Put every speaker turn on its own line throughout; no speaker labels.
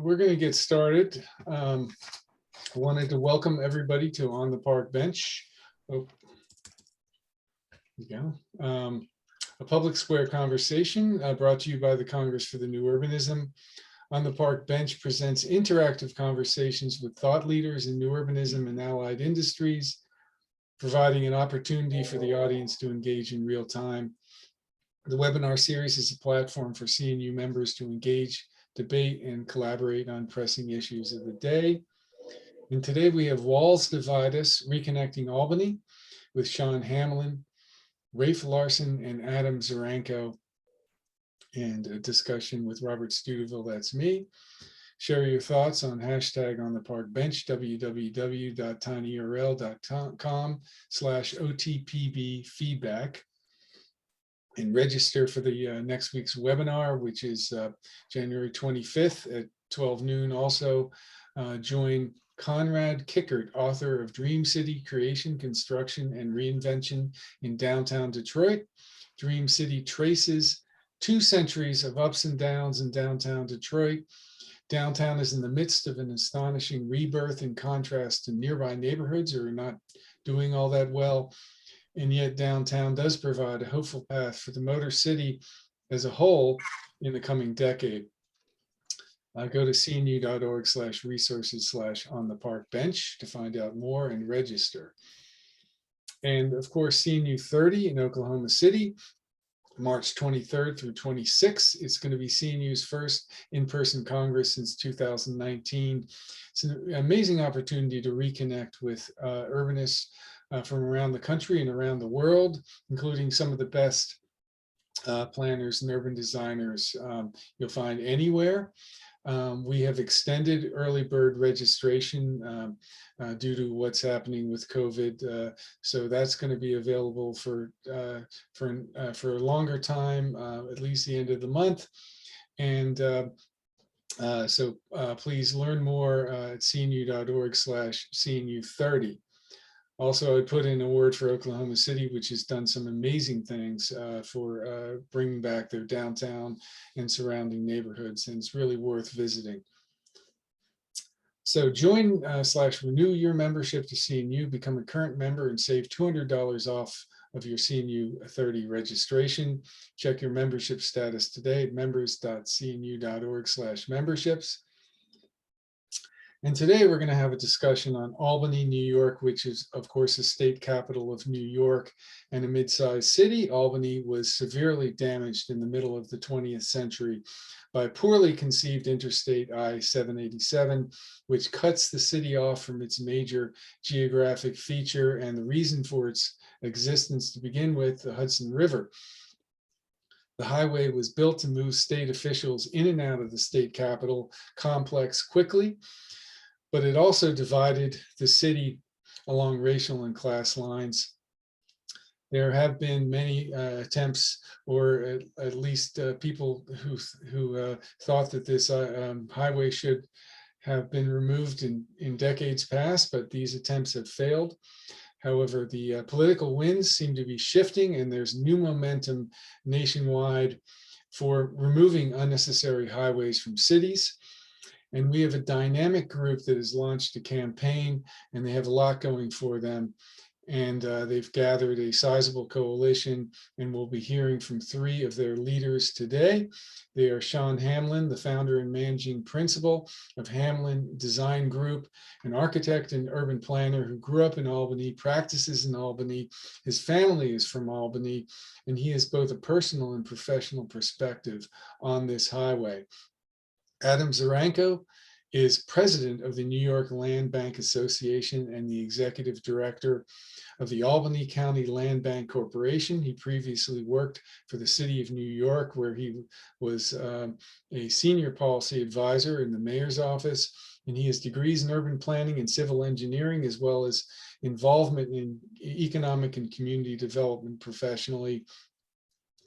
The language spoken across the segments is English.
We're going to get started. I wanted to welcome everybody to On the Park Bench. Oh, there you go. A public square conversation brought to you by the Congress for the New Urbanism. On the Park Bench presents interactive conversations with thought leaders in new urbanism and allied industries, providing an opportunity for the audience to engage in real time. The webinar series is a platform for CNU members to engage, debate, and collaborate on pressing issues of the day. And today we have Walls Divide Us, Reconnecting Albany with Sean Hamlin, Rafe Larson, and Adam Zaranko, and a discussion with Robert Studeville, that's me. Share your thoughts on hashtag on the park bench, www.tinyurl.com/OTPB feedback. And register for the next week's webinar, which is January 25th at 12 noon. Also join Conrad Kickert, author of Dream City: Creation, Construction, and Reinvention in Downtown Detroit. Dream City traces 2 centuries of ups and downs in downtown Detroit. Downtown is in the midst of an astonishing rebirth in contrast to nearby neighborhoods that are not doing all that well. And yet downtown does provide a hopeful path for the Motor City as a whole in the coming decade. Go to cnu.org/resources/on-the-park-bench to find out more and register. And of course, CNU 30 in Oklahoma City, March 23rd through 26th. It's going to be CNU's first in-person Congress since 2019. It's an amazing opportunity to reconnect with urbanists from around the country and around the world, including some of the best planners and urban designers you'll find anywhere. We have extended early bird registration due to what's happening with COVID. So that's going to be available for a longer time, at least the end of the month. And so please learn more at cnu.org/CNU30. Also, I put in a word for Oklahoma City, which has done some amazing things for bringing back their downtown and surrounding neighborhoods, and it's really worth visiting. So join / renew your membership to CNU, become a current member, and save $200 off of your CNU 30 registration. Check your membership status today at members.cnu.org/memberships. And today we're going to have a discussion on Albany, New York, which is, of course, the state capital of New York and a mid-sized city. Albany was severely damaged in the middle of the 20th century by poorly conceived Interstate I-787, which cuts the city off from its major geographic feature and the reason for its existence to begin with, the Hudson River. The highway was built to move state officials in and out of the state capitol complex quickly, but it also divided the city along racial and class lines. There have been many attempts, or at least people who thought that this highway should have been removed in decades past, but these attempts have failed. However, the political winds seem to be shifting, and there's new momentum nationwide for removing unnecessary highways from cities. And we have a dynamic group that has launched a campaign, and they have a lot going for them. And they've gathered a sizable coalition, and we'll be hearing from 3 of their leaders today. They are Sean Hamlin, the founder and managing principal of Hamlin Design Group, an architect and urban planner who grew up in Albany, practices in Albany. His family is from Albany, and he has both a personal and professional perspective on this highway. Adam Zaranko is president of the New York Land Bank Association and the executive director of the Albany County Land Bank Corporation. He previously worked for the city of New York, where he was a senior policy advisor in the mayor's office. And he has degrees in urban planning and civil engineering, as well as involvement in economic and community development professionally.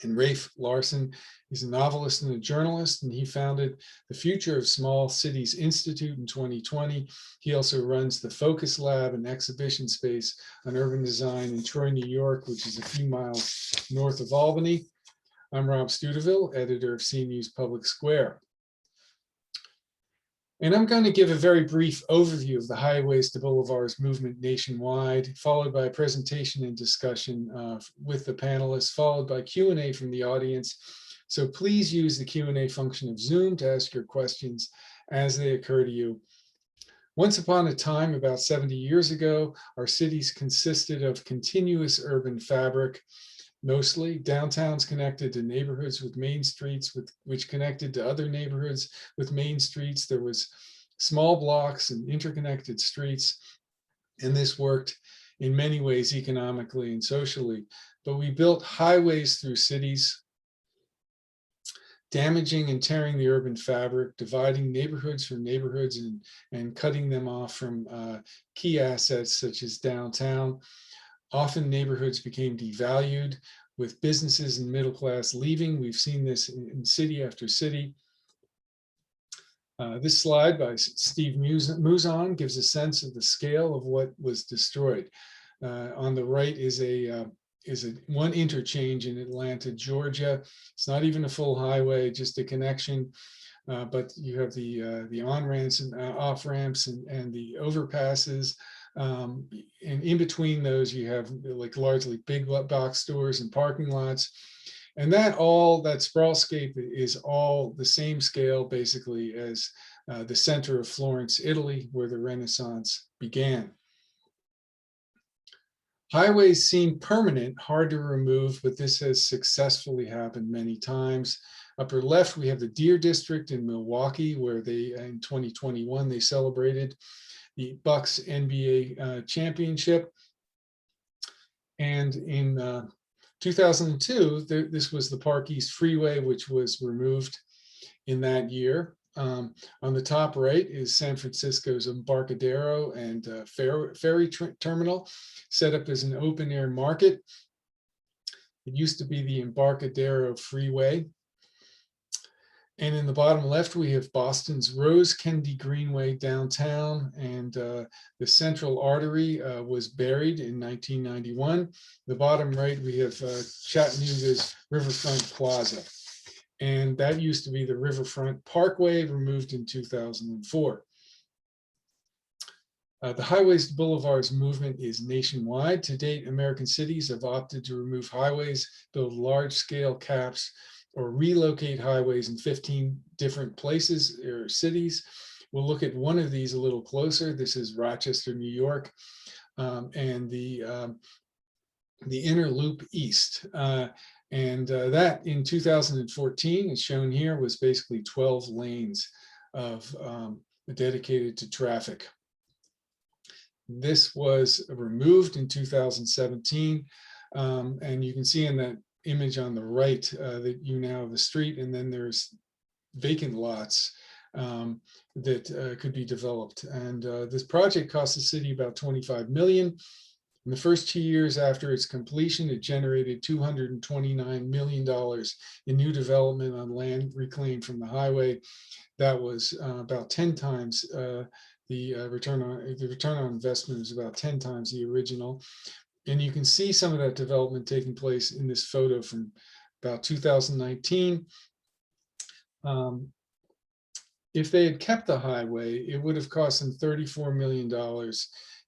And Rafe Larson is a novelist and a journalist, and he founded the Future of Small Cities Institute in 2020. He also runs the Focus Lab, an exhibition space on urban design in Troy, New York, which is a few miles north of Albany. I'm Rob Studeville, editor of CNU's Public Square. And I'm going to give a very brief overview of the Highways to Boulevards movement nationwide, followed by a presentation and discussion with the panelists, followed by Q&A from the audience. So please use the Q&A function of Zoom to ask your questions as they occur to you. Once upon a time, about 70 years ago, our cities consisted of continuous urban fabric. Mostly downtowns connected to neighborhoods with main streets, which connected to other neighborhoods with main streets. There was small blocks and interconnected streets, and this worked in many ways economically and socially. But we built highways through cities, damaging and tearing the urban fabric, dividing neighborhoods from neighborhoods and cutting them off from key assets such as downtown. Often neighborhoods became devalued with businesses and middle class leaving. We've seen this in city after city. This slide by Steve Muzan gives a sense of the scale of what was destroyed. On the right is one interchange in Atlanta, Georgia. It's not even a full highway, just a connection. But you have the on-ramps and off-ramps and the overpasses. And in between those, you have like largely big box stores and parking lots. And that sprawlscape is all the same scale basically as the center of Florence, Italy, where the Renaissance began. Highways seem permanent, hard to remove, but this has successfully happened many times. Upper left, we have the Deer District in Milwaukee, where in 2021, they celebrated the Bucks NBA championship. And in 2002, this was the Park East Freeway, which was removed in that year. On the top right is San Francisco's Embarcadero and ferry terminal, set up as an open air market. It used to be the Embarcadero Freeway. And in the bottom left, we have Boston's Rose Kennedy Greenway downtown, and the Central Artery was buried in 1991. The bottom right, we have Chattanooga's Riverfront Plaza. And that used to be the Riverfront Parkway, removed in 2004. The Highways to Boulevards movement is nationwide. To date, American cities have opted to remove highways, build large-scale caps, or relocate highways in 15 different places or cities. We'll look at one of these a little closer. This is Rochester, New York, and the Inner Loop East. That in 2014, as shown here, was basically 12 lanes of dedicated to traffic. This was removed in 2017, and you can see in that image on the right that you now have a street, and then there's vacant lots that could be developed. And this project cost the city about $25 million. In the first 2 years after its completion, it generated $229 million in new development on land reclaimed from the highway. That was about 10 times the return on investment was about 10 times the original. And you can see some of that development taking place in this photo from about 2019. If they had kept the highway, it would have cost them $34 million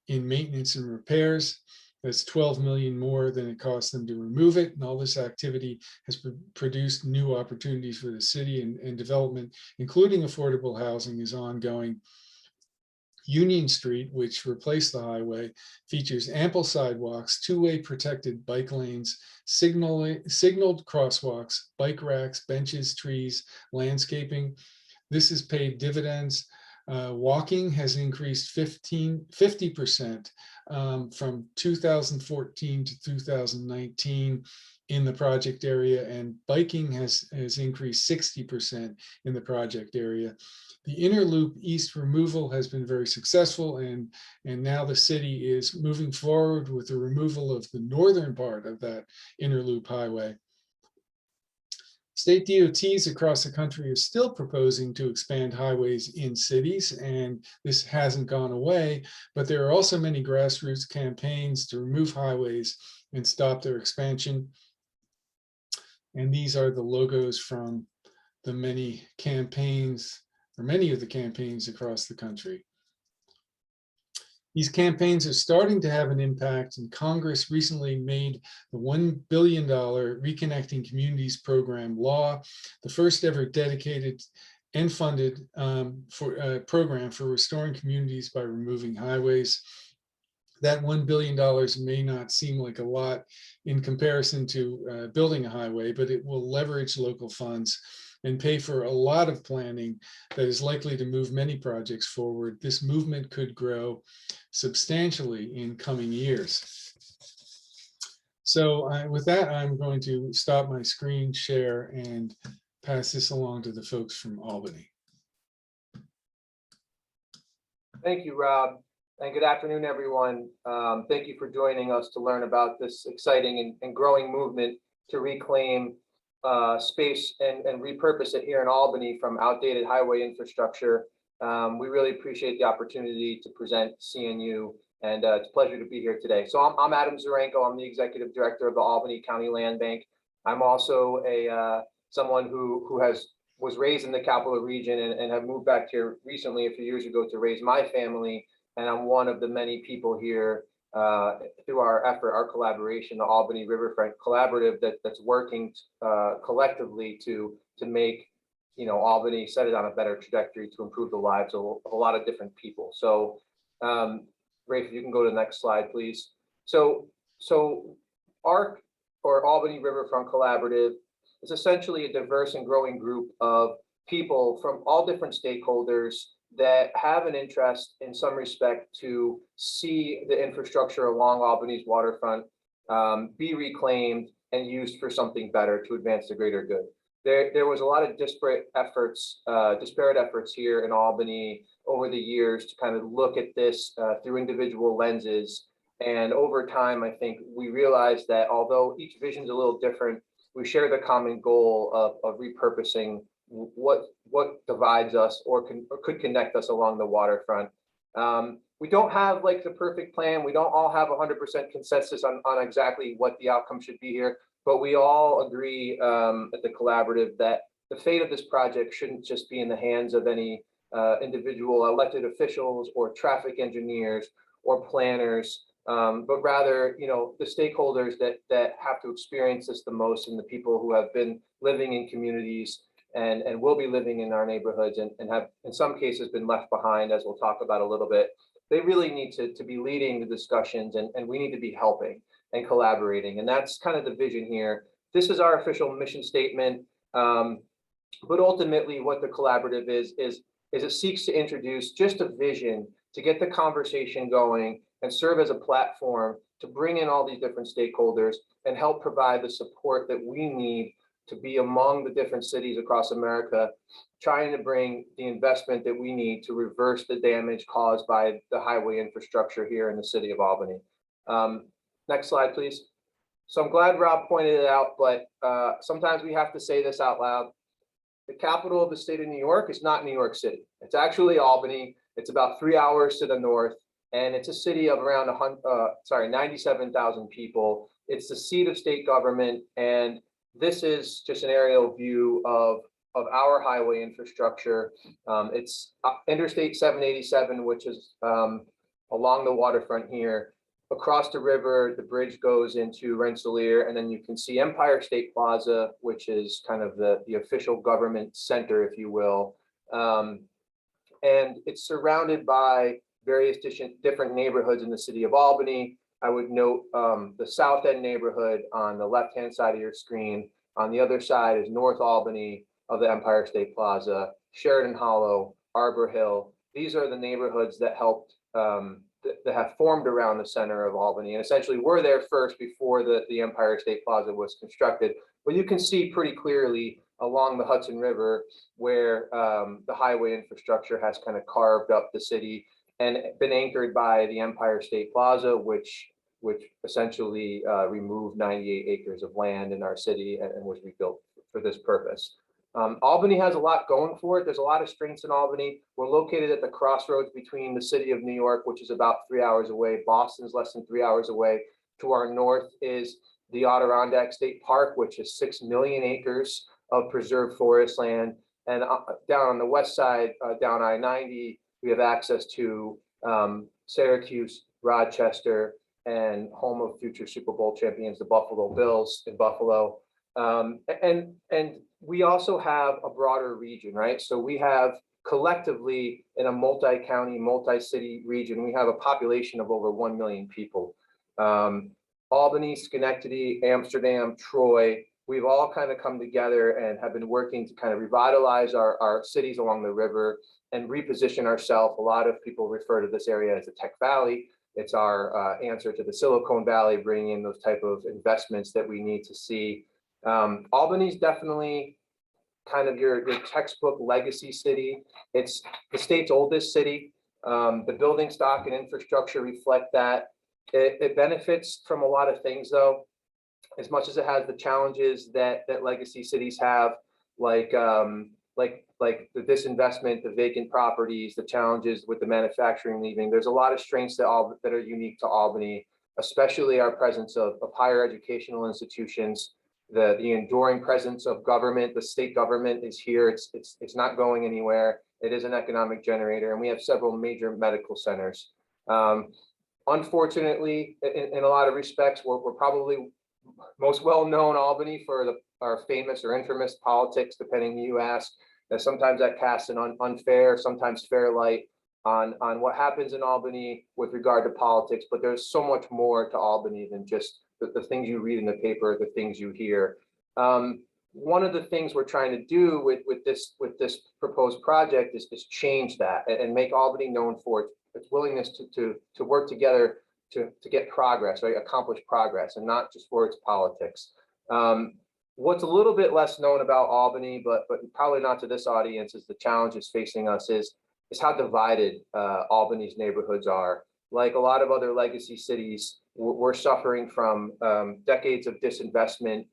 in maintenance and repairs. That's $12 million more than it cost them to remove it. And all this activity has produced new opportunities for the city, and development, including affordable housing, is ongoing. Union Street, which replaced the highway, features ample sidewalks, two-way protected bike lanes, signaled crosswalks, bike racks, benches, trees, landscaping. This has paid dividends. Walking has increased 50% from 2014 to 2019 in the project area, and biking has increased 60% in the project area. The Inner Loop East removal has been very successful, and now the city is moving forward with the removal of the northern part of that Inner Loop highway. State DOTs across the country are still proposing to expand highways in cities, and this hasn't gone away, but there are also many grassroots campaigns to remove highways and stop their expansion. And these are the logos from the many campaigns for many of the campaigns across the country. These campaigns are starting to have an impact, and Congress recently made the $1 billion Reconnecting Communities program law, the first ever dedicated and funded program for restoring communities by removing highways. That $1 billion may not seem like a lot in comparison to building a highway, but it will leverage local funds and pay for a lot of planning that is likely to move many projects forward. This movement could grow substantially in coming years. So with that, I'm going to stop my screen share and pass this along to the folks from Albany.
Thank you, Rob, and good afternoon, everyone. Thank you for joining us to learn about this exciting and growing movement to reclaim space and repurpose it here in Albany from outdated highway infrastructure. We really appreciate the opportunity to present CNU, and it's a pleasure to be here today. So I'm Adam Zarenko. I'm the executive director of the Albany County Land Bank. I'm also someone who was raised in the capital region and have moved back here recently a few years ago to raise my family. And I'm one of the many people here through our effort, our collaboration, the Albany Riverfront Collaborative, that's working collectively to make Albany, set it on a better trajectory to improve the lives of a lot of different people. So, Rafe, if you can go to the next slide, please. So ARC, or Albany Riverfront Collaborative, is essentially a diverse and growing group of people from all different stakeholders that have an interest in some respect to see the infrastructure along Albany's waterfront be reclaimed and used for something better to advance the greater good. There was a lot of disparate efforts here in Albany over the years to kind of look at this through individual lenses. And over time, I think we realized that although each vision is a little different, we share the common goal of repurposing what divides us or could connect us along the waterfront. We don't have like the perfect plan. We don't all have 100% consensus on exactly what the outcome should be here, but we all agree at the collaborative that the fate of this project shouldn't just be in the hands of any individual elected officials or traffic engineers or planners, but rather, the stakeholders that have to experience this the most, and the people who have been living in communities and will be living in our neighborhoods and have in some cases been left behind, as we'll talk about a little bit. They really need to be leading the discussions, and we need to be helping and collaborating. And that's kind of the vision here. This is our official mission statement. But ultimately what the collaborative is it seeks to introduce just a vision to get the conversation going and serve as a platform to bring in all these different stakeholders and help provide the support that we need to be among the different cities across America, trying to bring the investment that we need to reverse the damage caused by the highway infrastructure here in the city of Albany. Next slide, please. So I'm glad Rob pointed it out, but sometimes we have to say this out loud. The capital of the state of New York is not New York City. It's actually Albany. It's about 3 hours to the north, and it's a city of around 97,000 people. It's the seat of state government, and this is just an aerial view of our highway infrastructure. It's Interstate 787, which is along the waterfront here. Across the river, the bridge goes into Rensselaer, and then you can see Empire State Plaza, which is kind of the official government center, if you will. And it's surrounded by various different neighborhoods in the city of Albany. I would note the South End neighborhood on the left-hand side of your screen. On the other side is North Albany of the Empire State Plaza, Sheridan Hollow, Arbor Hill. These are the neighborhoods that helped that have formed around the center of Albany, and essentially were there first before the Empire State Plaza was constructed. But you can see pretty clearly along the Hudson River where the highway infrastructure has kind of carved up the city and been anchored by the Empire State Plaza, which essentially removed 98 acres of land in our city and was rebuilt for this purpose. Albany has a lot going for it. There's a lot of strengths in Albany. We're located at the crossroads between the city of New York, which is about 3 hours away. Boston's less than 3 hours away. To our north is the Adirondack State Park, which is 6 million acres of preserved forest land. And down on the west side, down I-90, we have access to Syracuse, Rochester, and home of future Super Bowl champions, the Buffalo Bills in Buffalo. And we also have a broader region, right? So we have collectively in a multi-county, multi-city region, we have a population of over 1 million people. Albany, Schenectady, Amsterdam, Troy, we've all kind of come together and have been working to kind of revitalize our cities along the river and reposition ourselves. A lot of people refer to this area as the Tech Valley. It's our answer to the Silicon Valley, bringing in those type of investments that we need to see. Albany's definitely kind of your textbook legacy city. It's the state's oldest city. The building stock and infrastructure reflect that. It benefits from a lot of things, though, as much as it has the challenges that legacy cities have, like the disinvestment, the vacant properties, the challenges with the manufacturing leaving. There's a lot of strengths that are unique to Albany, especially our presence of higher educational institutions, the enduring presence of government. The state government is here. It's not going anywhere. It is an economic generator, and we have several major medical centers. Unfortunately, in a lot of respects, we're probably most well-known Albany for our famous or infamous politics, depending who you ask. That sometimes that casts an unfair, sometimes fair light on what happens in Albany with regard to politics. But there's so much more to Albany than just the things you read in the paper, the things you hear. One of the things we're trying to do with this proposed project is change that and make Albany known for its willingness to work together to get progress, right? Accomplish progress, and not just for its politics. What's a little bit less known about Albany, but probably not to this audience, is the challenges facing us is how divided Albany's neighborhoods are. Like a lot of other legacy cities, we're suffering from decades of disinvestment,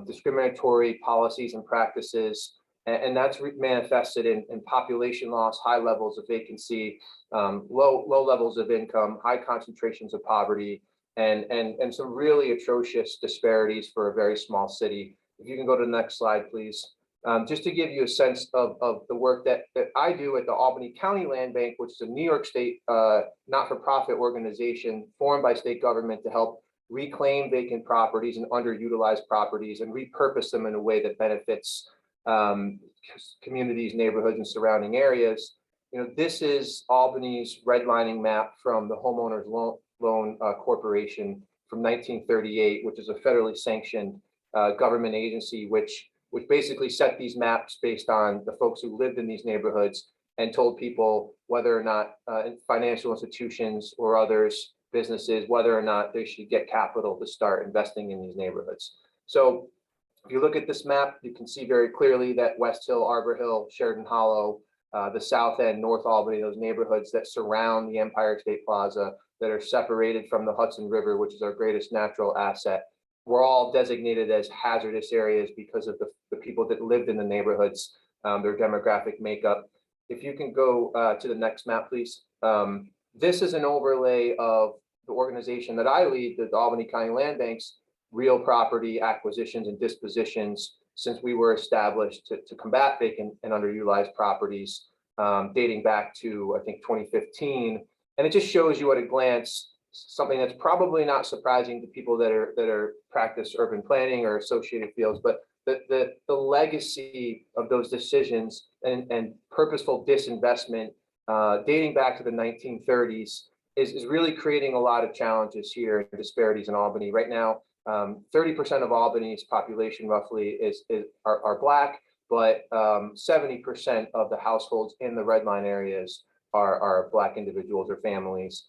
discriminatory policies and practices, and that's manifested in population loss, high levels of vacancy, low levels of income, high concentrations of poverty, and some really atrocious disparities for a very small city. If you can go to the next slide, please. Just to give you a sense of the work that I do at the Albany County Land Bank, which is a New York State not-for-profit organization formed by state government to help reclaim vacant properties and underutilized properties and repurpose them in a way that benefits communities, neighborhoods, and surrounding areas. This is Albany's redlining map from the Homeowners Loan Corporation from 1938, which is a federally sanctioned government agency, which basically set these maps based on the folks who lived in these neighborhoods and told people whether or not financial institutions or others, businesses, whether or not they should get capital to start investing in these neighborhoods. So if you look at this map, you can see very clearly that West Hill, Arbor Hill, Sheridan Hollow, the South End, North Albany, those neighborhoods that surround the Empire State Plaza, that are separated from the Hudson River, which is our greatest natural asset, were all designated as hazardous areas because of the people that lived in the neighborhoods, their demographic makeup. If you can go to the next map, please. This is an overlay of the organization that I lead, the Albany County Land Bank's real property acquisitions and dispositions since we were established to combat vacant and underutilized properties, dating back to, I think, 2015. And it just shows you at a glance something that's probably not surprising to people that are practice urban planning or associated fields, but the legacy of those decisions and purposeful disinvestment dating back to the 1930s is really creating a lot of challenges here and disparities in Albany. Right now, 30% of Albany's population roughly are Black, but 70% of the households in the red line areas are Black individuals or families.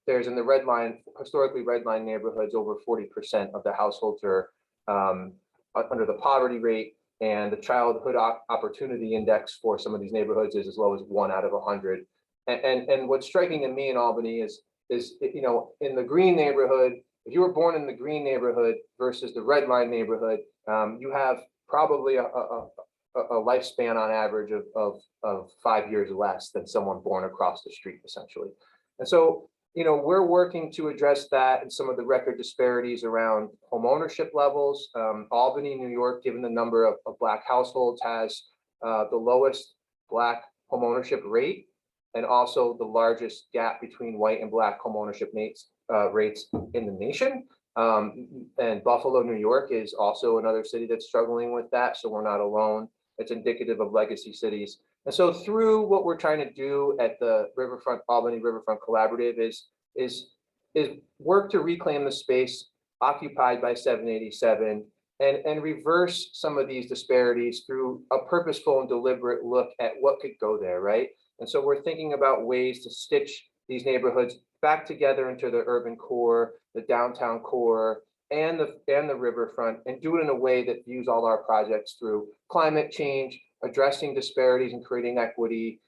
There's in the red line, historically red line neighborhoods, over 40% of the households are under the poverty rate, and the childhood opportunity index for some of these neighborhoods is as low as 1 out of 100. And what's striking to me in Albany is in the green neighborhood, if you were born in the green neighborhood versus the red line neighborhood, you have probably a lifespan on average of 5 years less than someone born across the street, essentially. And so, we're working to address that and some of the record disparities around home ownership levels. Albany, New York, given the number of Black households, has the lowest Black homeownership rate, and also the largest gap between white and Black homeownership rates in the nation. And Buffalo, New York is also another city that's struggling with that, so we're not alone. It's indicative of legacy cities. And so through what we're trying to do at the Albany Riverfront Collaborative is work to reclaim the space occupied by 787 and reverse some of these disparities through a purposeful and deliberate look at what could go there, right? And so we're thinking about ways to stitch these neighborhoods back together into the urban core, the downtown core, and the riverfront, and do it in a way that views all our projects through climate change, addressing disparities and creating equity,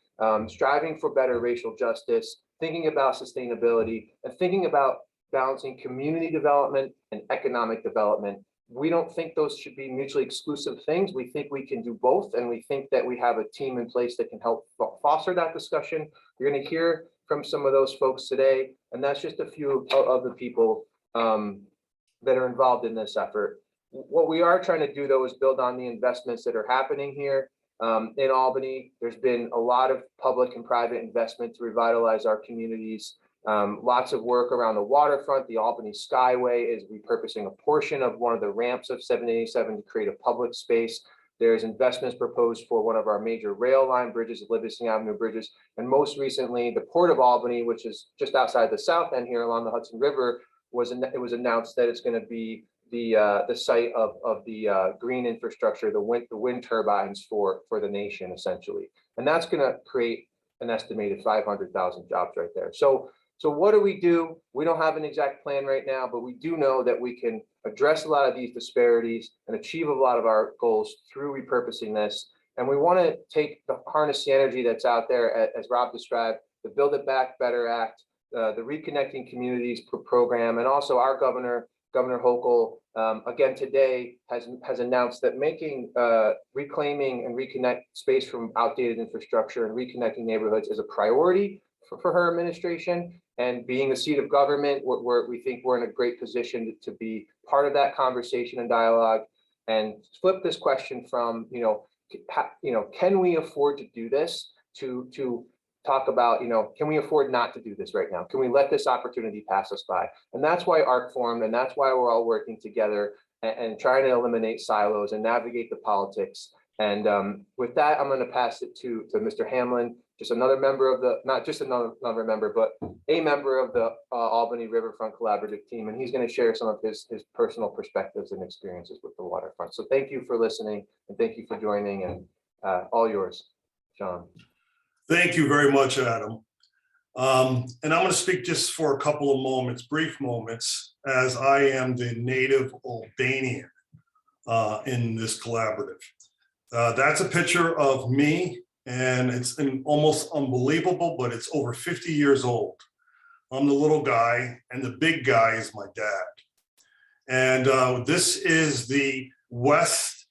striving for better racial justice, thinking about sustainability, and thinking about balancing community development and economic development. We don't think those should be mutually exclusive things. We think we can do both, and we think that we have a team in place that can help foster that discussion. You're going to hear from some of those folks today, and that's just a few of the people that are involved in this effort. What we are trying to do, though, is build on the investments that are happening here. In Albany, there's been a lot of public and private investment to revitalize our communities. Lots of work around the waterfront. The Albany Skyway is repurposing a portion of one of the ramps of 787 to create a public space. There's investments proposed for one of our major rail line bridges, Livingston Avenue bridges. And most recently, the Port of Albany, which is just outside the south end here along the Hudson River, it was announced that it's going to be the site of the green infrastructure, the wind turbines for the nation, essentially. And that's going to create an estimated 500,000 jobs right there. So what do? We don't have an exact plan right now, but we do know that we can address a lot of these disparities and achieve a lot of our goals through repurposing this. And we want to harness the energy that's out there, as Rob described, the Build It Back Better Act, the Reconnecting Communities program, and also our Governor Hochul, again today has announced that making reclaiming and reconnect space from outdated infrastructure and reconnecting neighborhoods is a priority for her administration. And being a seat of government, we think we're in a great position to be part of that conversation and dialogue, and flip this question from can we afford to do this to talk about, can we afford not to do this right now? Can we let this opportunity pass us by? And that's why ARC formed, and that's why we're all working together and trying to eliminate silos and navigate the politics. And with that, I'm going to pass it to Mr. Hamlin, just another member of not just another member, but a member of the Albany Riverfront Collaborative team. And he's going to share some of his personal perspectives and experiences with the waterfront. So thank you for listening, and thank you for joining, and all yours, John.
Thank you very much, Adam. And I'm going to speak just for a couple of moments, brief moments, as I am the native Albanian in this collaborative. That's a picture of me, and it's almost unbelievable, but it's over 50 years old. I'm the little guy, and the big guy is my dad. And this is the West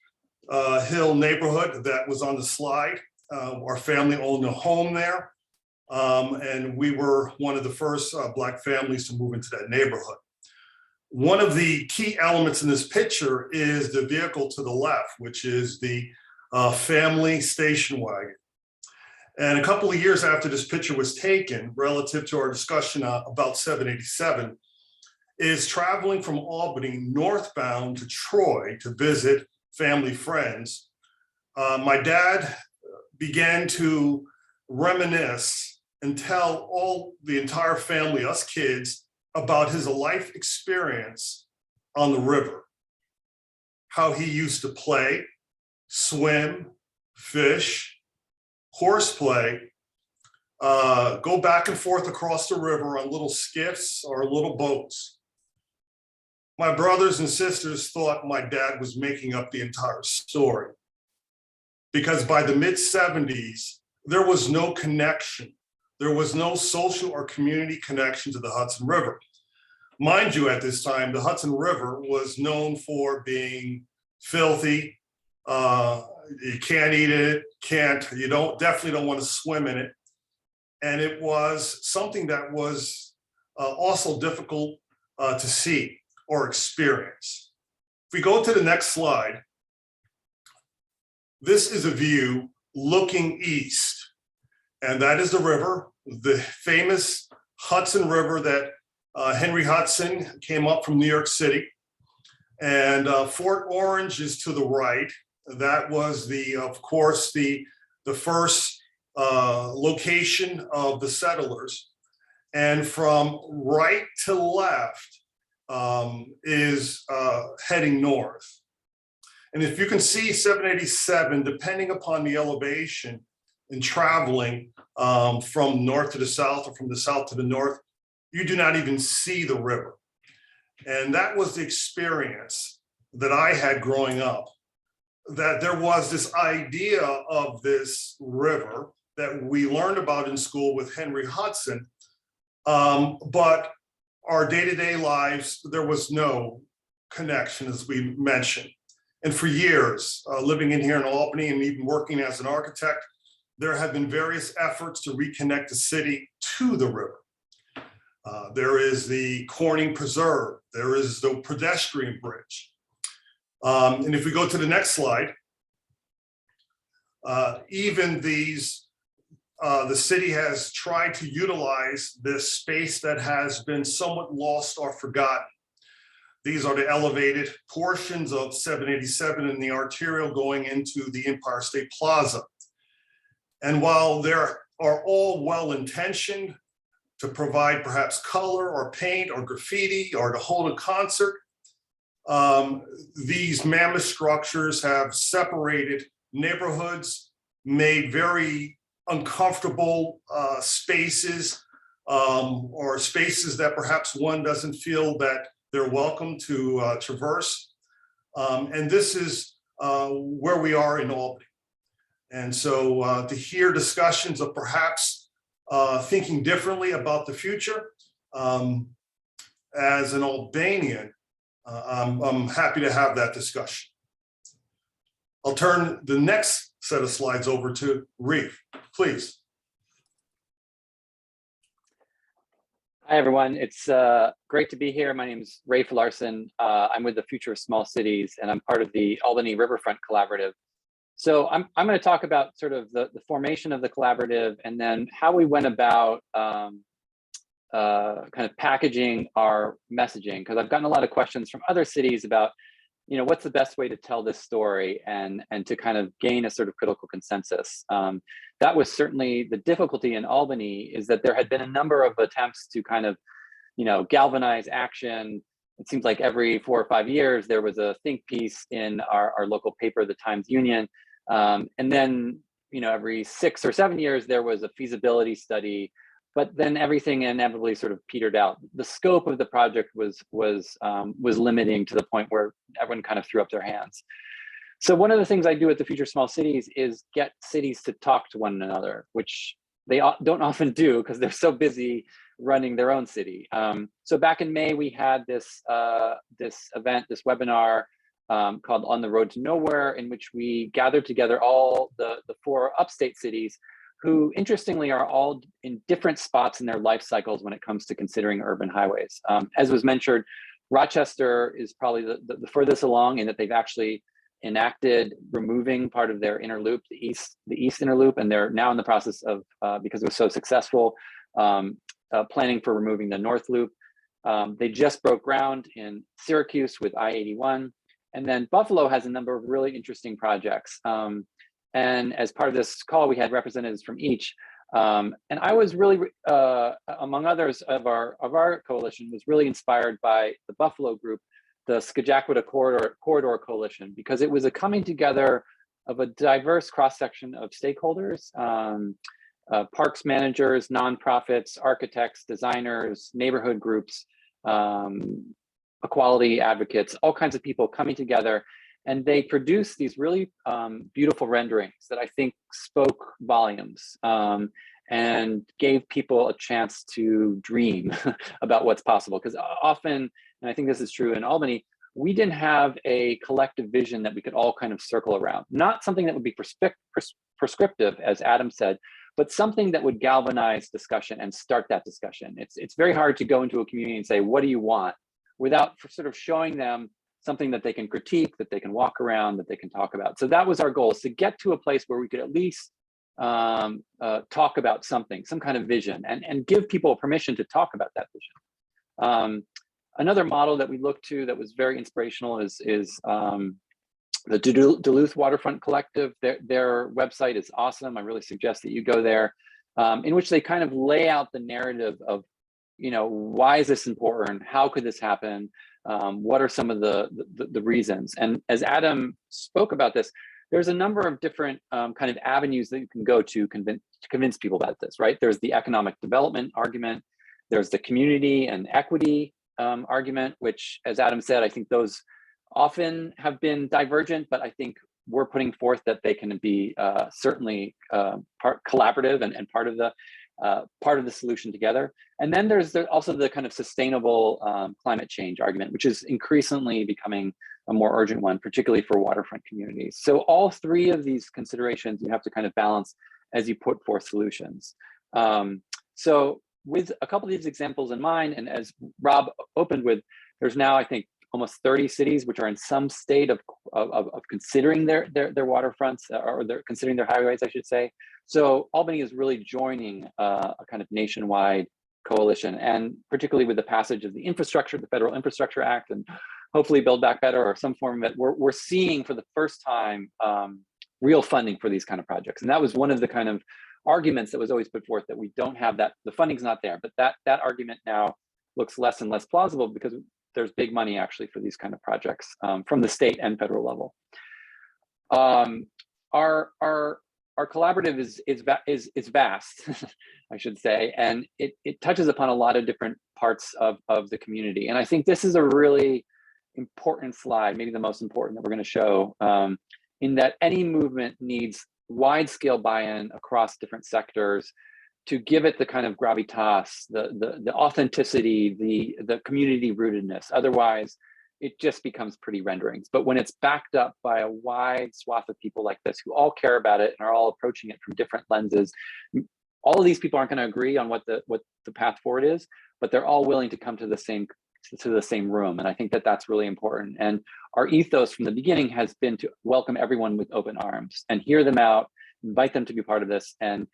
Hill neighborhood that was on the slide. Our family owned a home there, and we were one of the first Black families to move into that neighborhood. One of the key elements in this picture is the vehicle to the left, which is the family station wagon. And a couple of years after this picture was taken, relative to our discussion about 787, is traveling from Albany northbound to Troy to visit family friends. My dad began to reminisce and tell the entire family, us kids, about his life experience on the river, how he used to play, swim, fish, horseplay, go back and forth across the river on little skiffs or little boats. My brothers and sisters thought my dad was making up the entire story, because by the mid-70s, there was no connection. There was no social or community connection to the Hudson River. Mind you, at this time, the Hudson River was known for being filthy. You can't eat it, definitely don't want to swim in it. And it was something that was also difficult to see or experience. If we go to the next slide, this is a view looking east. And that is the river, the famous Hudson River that Henry Hudson came up from New York City. And Fort Orange is to the right. That was of course, the first location of the settlers. And from right to left is heading north. And if you can see 787, depending upon the elevation and traveling from north to the south or from the south to the north, you do not even see the river. And that was the experience that I had growing up, that there was this idea of this river that we learned about in school with Henry Hudson, but our day-to-day lives, there was no connection, as we mentioned. And for years, living in here in Albany and even working as an architect, there have been various efforts to reconnect the city to the river. There is the Corning Preserve. There is the pedestrian bridge. And if we go to the next slide, even the city has tried to utilize this space that has been somewhat lost or forgotten. These are the elevated portions of 787 and the arterial going into the Empire State Plaza. And while they are all well-intentioned to provide perhaps color or paint or graffiti or to hold a concert, these mammoth structures have separated neighborhoods, made very uncomfortable spaces, or spaces that perhaps one doesn't feel that they're welcome to traverse. And this is where we are in Albany. And so to hear discussions of perhaps thinking differently about the future, as an Albanian, I'm happy to have that discussion. I'll turn the next set of slides over to Reef, please.
Hi, everyone. It's great to be here. My name is Rafe Larson. I'm with the Future of Small Cities, and I'm part of the Albany Riverfront Collaborative. So I'm going to talk about sort of the formation of the collaborative and then how we went about kind of packaging our messaging, because I've gotten a lot of questions from other cities about, you know, what's the best way to tell this story and to kind of gain a sort of critical consensus. That was certainly the difficulty in Albany, is that there had been a number of attempts to kind of, you know, galvanize action. It seems like every 4 or 5 years, there was a think piece in our local paper, the Times Union. And then, you know, every 6 or 7 years, there was a feasibility study, but then everything inevitably sort of petered out. The scope of the project was limiting to the point where everyone kind of threw up their hands. So one of the things I do at the Future Small Cities is get cities to talk to one another, which they don't often do because they're so busy running their own city. So back in May, we had this event, this webinar called On the Road to Nowhere, in which we gathered together all the 4 upstate cities who, interestingly, are all in different spots in their life cycles when it comes to considering urban highways. As was mentioned, Rochester is probably the furthest along in that they've actually enacted removing part of their inner loop, the east inner loop, and they're now in the process of, because it was so successful, planning for removing the north loop. They just broke ground in Syracuse with I-81, and then Buffalo has a number of really interesting projects. And as part of this call, we had representatives from each. And I was really, among others of our coalition, was really inspired by the Buffalo group, the Scajaquada Corridor Coalition, because it was a coming together of a diverse cross-section of stakeholders, parks managers, nonprofits, architects, designers, neighborhood groups, equality advocates, all kinds of people coming together. And they produced these really beautiful renderings that I think spoke volumes and gave people a chance to dream about what's possible. Because often, and I think this is true in Albany, we didn't have a collective vision that we could all kind of circle around. Not something that would be prescriptive, as Adam said, but something that would galvanize discussion and start that discussion. It's very hard to go into a community and say, what do you want? Without sort of showing them something that they can critique, that they can walk around, that they can talk about. So that was our goal, is to get to a place where we could at least talk about something, some kind of vision, and give people permission to talk about that vision. Another model that we looked to that was very inspirational is the Duluth Waterfront Collective. Their website is awesome. I really suggest that you go there, in which they kind of lay out the narrative of, why is this important? How could this happen? What are some of the reasons? And as Adam spoke about this, there's a number of different kind of avenues that you can go to convince people about this, right? There's the economic development argument. There's the community and equity argument, which, as Adam said, I think those often have been divergent, but I think we're putting forth that they can be certainly collaborative and part of the solution together. And then there's also the kind of sustainable climate change argument, which is increasingly becoming a more urgent one, particularly for waterfront communities. So all three of these considerations you have to kind of balance as you put forth solutions. So with a couple of these examples in mind, and as Rob opened with, there's now, I think, almost 30 cities which are in some state of considering their waterfronts, or they're considering their highways, I should say. So Albany is really joining a kind of nationwide coalition, and particularly with the passage of the Federal Infrastructure Act, and hopefully Build Back Better or some form of it, we're seeing for the first time real funding for these kind of projects. And that was one of the kind of arguments that was always put forth, that we don't have that, the funding's not there, but that argument now looks less and less plausible because there's big money actually for these kind of projects from the state and federal level. Our collaborative is vast, I should say, and it touches upon a lot of different parts of the community. And I think this is a really important slide, maybe the most important that we're going to show, in that any movement needs wide-scale buy-in across different sectors to give it the kind of gravitas, the authenticity, the community rootedness. Otherwise, it just becomes pretty renderings. But when it's backed up by a wide swath of people like this who all care about it and are all approaching it from different lenses, all of these people aren't going to agree on what the path forward is, but they're all willing to come to the same room. And I think that that's really important. And our ethos from the beginning has been to welcome everyone with open arms and hear them out, invite them to be part of this. And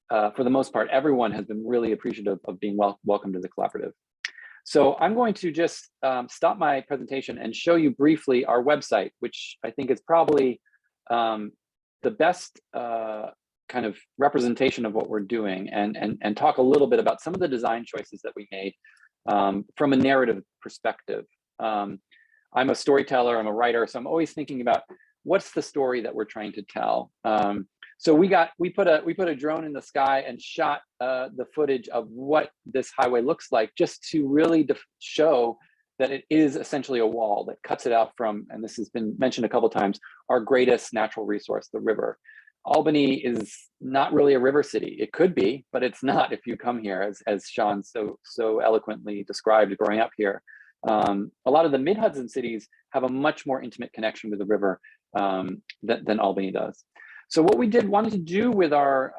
for the most part, everyone has been really appreciative of being welcome to the collaborative. So I'm going to just stop my presentation and show you briefly our website, which I think is probably the best kind of representation of what we're doing, and talk a little bit about some of the design choices that we made from a narrative perspective. I'm a storyteller, I'm a writer, so I'm always thinking about what's the story that we're trying to tell. So we put a drone in the sky and shot the footage of what this highway looks like, just to really show that it is essentially a wall that cuts it out from, and this has been mentioned a couple of times, our greatest natural resource, the river. Albany is not really a river city. It could be, but it's not if you come here, as Sean so eloquently described growing up here. A lot of the mid-Hudson cities have a much more intimate connection with the river than Albany does. So what we wanted to do with our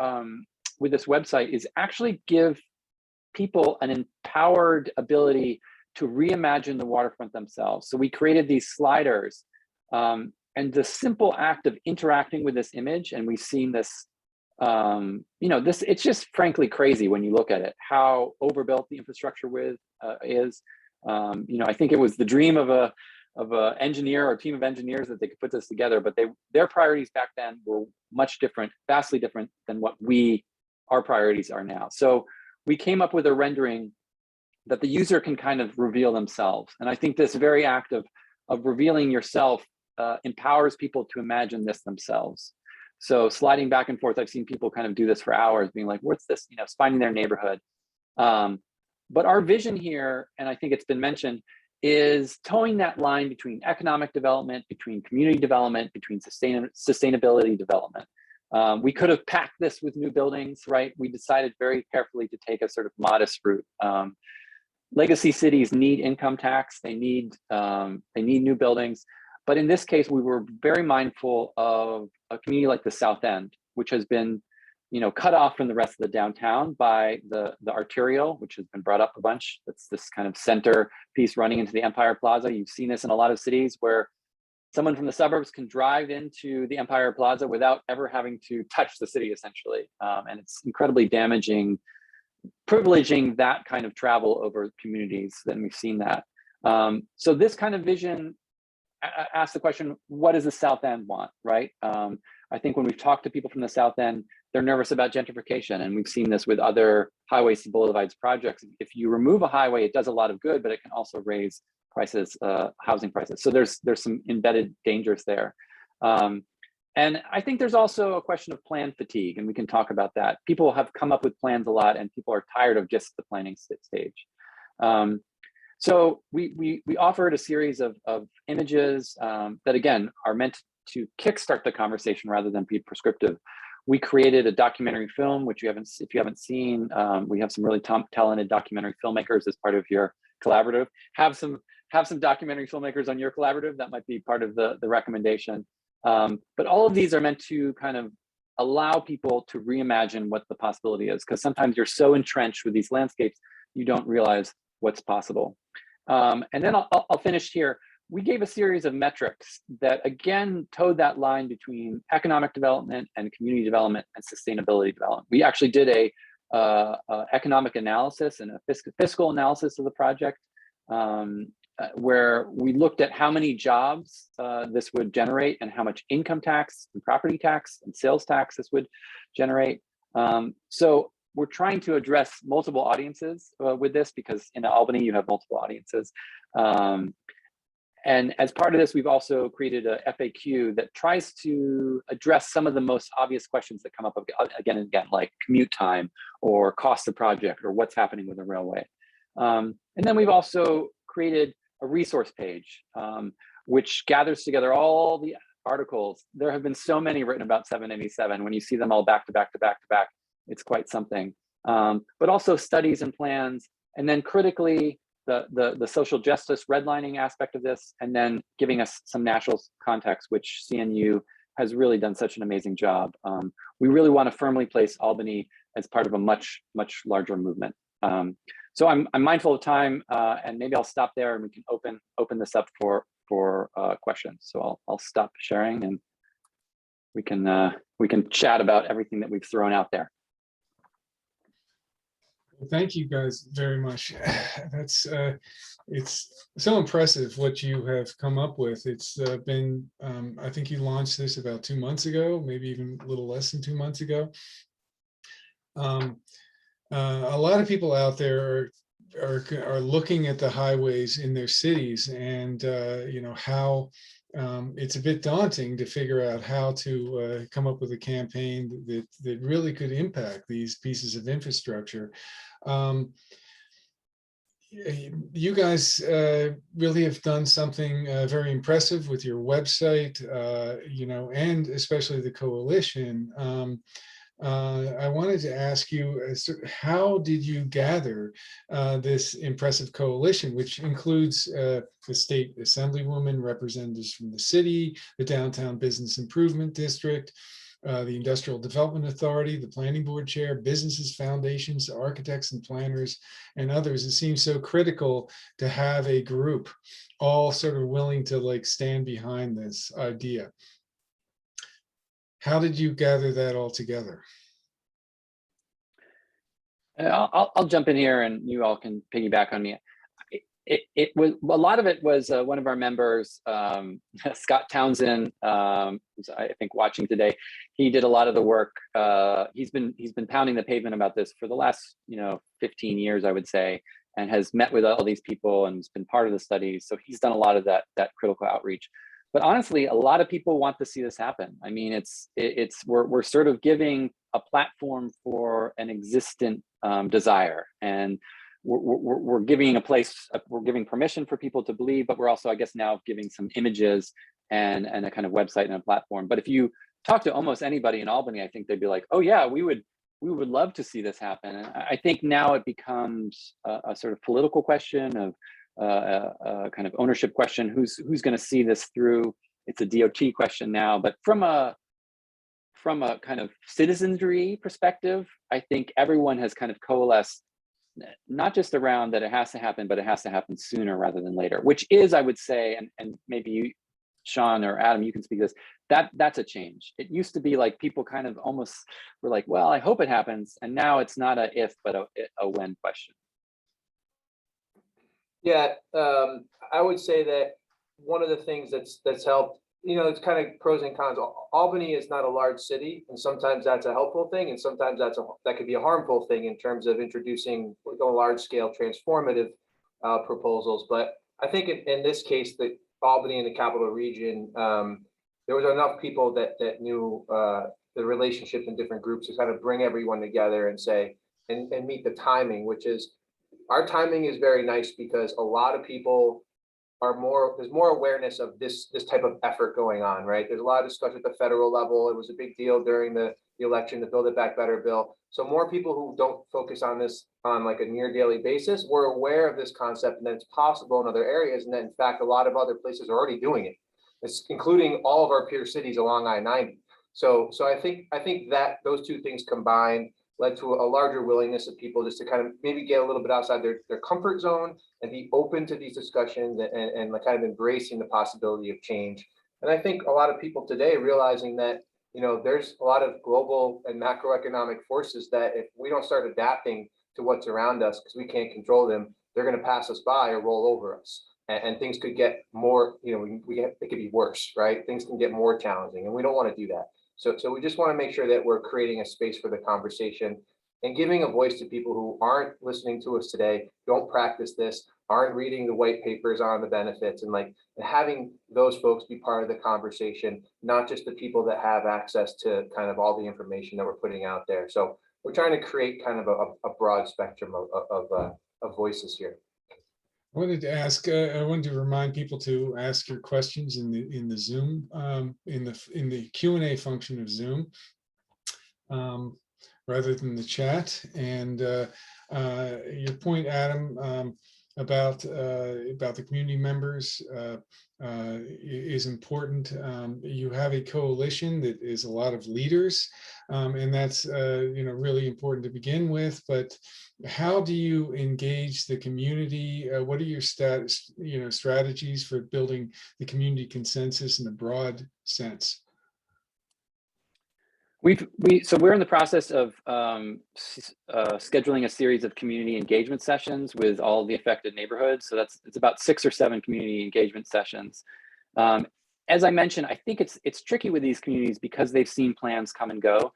with this website is actually give people an empowered ability to reimagine the waterfront themselves. So we created these sliders, and the simple act of interacting with this image, and we've seen this, it's just frankly crazy when you look at it, how overbuilt the infrastructure is. I think it was the dream of a engineer or a team of engineers that they could put this together, but their priorities back then were much different, vastly different than what our priorities are now. So we came up with a rendering that the user can kind of reveal themselves. And I think this very act of revealing yourself empowers people to imagine this themselves. So sliding back and forth, I've seen people kind of do this for hours, being like, what's this, finding their neighborhood. But our vision here, and I think it's been mentioned, is towing that line between economic development, between community development, between sustainability development. We could have packed this with new buildings, right? We decided very carefully to take a sort of modest route. Legacy cities need income tax, they need new buildings. But in this case, we were very mindful of a community like the South End, which has been cut off from the rest of the downtown by the arterial, which has been brought up a bunch. That's this kind of center piece running into the Empire Plaza. You've seen this in a lot of cities where someone from the suburbs can drive into the Empire Plaza without ever having to touch the city, essentially. And it's incredibly damaging, privileging that kind of travel over communities. Then we've seen that. So this kind of vision asks the question, what does the South End want, right? I think when we've talked to people from the South End, they're nervous about gentrification. And we've seen this with other highways and boulevards projects. If you remove a highway, it does a lot of good, but it can also raise prices, housing prices. So there's some embedded dangers there. And I think there's also a question of plan fatigue, and we can talk about that. People have come up with plans a lot, and people are tired of just the planning stage. So we offered a series of images that, again, are meant to kickstart the conversation rather than be prescriptive. We created a documentary film, which if you haven't seen, we have some really talented documentary filmmakers as part of your collaborative. Have some documentary filmmakers on your collaborative. That might be part of the recommendation. But all of these are meant to kind of allow people to reimagine what the possibility is, because sometimes you're so entrenched with these landscapes, you don't realize what's possible. And then I'll finish here. We gave a series of metrics that, again, towed that line between economic development and community development and sustainability development. We actually did a economic analysis and a fiscal analysis of the project, where we looked at how many jobs this would generate and how much income tax and property tax and sales tax this would generate. So we're trying to address multiple audiences with this, because in Albany you have multiple audiences. And as part of this, we've also created a FAQ that tries to address some of the most obvious questions that come up again and again, like commute time or cost of project or what's happening with the railway. And then we've also created a resource page, which gathers together all the articles. There have been so many written about 787. When you see them all back to back to back to back, it's quite something. But also studies and plans, and then critically, the social justice redlining aspect of this, and then giving us some national context, which CNU has really done such an amazing job. We really want to firmly place Albany as part of a much, much larger movement. So I'm mindful of time, and maybe I'll stop there and we can open this up for questions. So I'll stop sharing and we can chat about everything that we've thrown out there.
Thank you guys very much. That's it's so impressive what you have come up with. It's been I think you launched this about 2 months ago, maybe even a little less than 2 months ago. A lot of people out there are looking at the highways in their cities, and you know how it's a bit daunting to figure out how to come up with a campaign that really could impact these pieces of infrastructure. You guys really have done something very impressive with your website, you know, and especially the coalition. I wanted to ask you, how did you gather this impressive coalition, which includes the state assemblywoman, representatives from the city, the Downtown Business Improvement District, the Industrial Development Authority, the Planning Board Chair, businesses, foundations, architects and planners, and others? It seems so critical to have a group all sort of willing to like stand behind this idea. How did you gather that all together?
I'll jump in here and you all can piggyback on me. It was, a lot of it was one of our members, Scott Townsend, who's I think watching today. He did a lot of the work. He's been pounding the pavement about this for the last 15 years, I would say, and has met with all these people and has been part of the studies. So he's done a lot of that critical outreach. But honestly, a lot of people want to see this happen. I mean, we're sort of giving a platform for an existent desire, and we're giving a place, we're giving permission for people to believe, but we're also, I guess, now giving some images and a kind of website and a platform. But if you talk to almost anybody in Albany, I think they'd be like, oh yeah, we would love to see this happen. And I think now it becomes a sort of political question of a kind of ownership question. Who's going to see this through? It's a DOT question now, but from a from a kind of citizenry perspective, I think everyone has kind of coalesced, not just around that it has to happen, but it has to happen sooner rather than later, which is, I would say, and maybe you, Sean or Adam, you can speak to this, that's a change. It used to be like people kind of almost were like, well, I hope it happens. And now it's not a if, but a when question.
Yeah, I would say that one of the things that's helped, it's kind of pros and cons. Albany is not a large city, and sometimes that's a helpful thing, and sometimes that could be a harmful thing in terms of introducing large scale transformative proposals. But I think in this case, the Albany and the capital region, there was enough people that knew the relationships in different groups to kind of bring everyone together and say and meet the timing, which is our timing is very nice because a lot of people there's more awareness of this type of effort going on, right? There's a lot of discussion at the federal level. It was a big deal during the election, the Build It Back Better bill. So more people who don't focus on this on like a near daily basis were aware of this concept and that it's possible in other areas. And that in fact, a lot of other places are already doing it. It's including all of our peer cities along I-90. So I think that those two things combined led to a larger willingness of people just to kind of maybe get a little bit outside their comfort zone and be open to these discussions and kind of embracing the possibility of change. And I think a lot of people today realizing that, there's a lot of global and macroeconomic forces that if we don't start adapting to what's around us, because we can't control them, they're going to pass us by or roll over us. And things could get more, it could be worse, right? Things can get more challenging, and we don't want to do that. So we just want to make sure that we're creating a space for the conversation and giving a voice to people who aren't listening to us today, don't practice this, aren't reading the white papers on the benefits, and having those folks be part of the conversation, not just the people that have access to kind of all the information that we're putting out there. So we're trying to create kind of a broad spectrum of voices here.
I wanted to ask. I wanted to remind people to ask your questions in the Zoom in the Q&A function of Zoom, rather than the chat. And your point, Adam, about the community members is important. You have a coalition that is a lot of leaders, and that's really important to begin with. But how do you engage the community? What are your strategies for building the community consensus in a broad sense?
So we're in the process of scheduling a series of community engagement sessions with all the affected neighborhoods. So it's about 6 or 7 community engagement sessions. As I mentioned, I think it's tricky with these communities because they've seen plans come and go,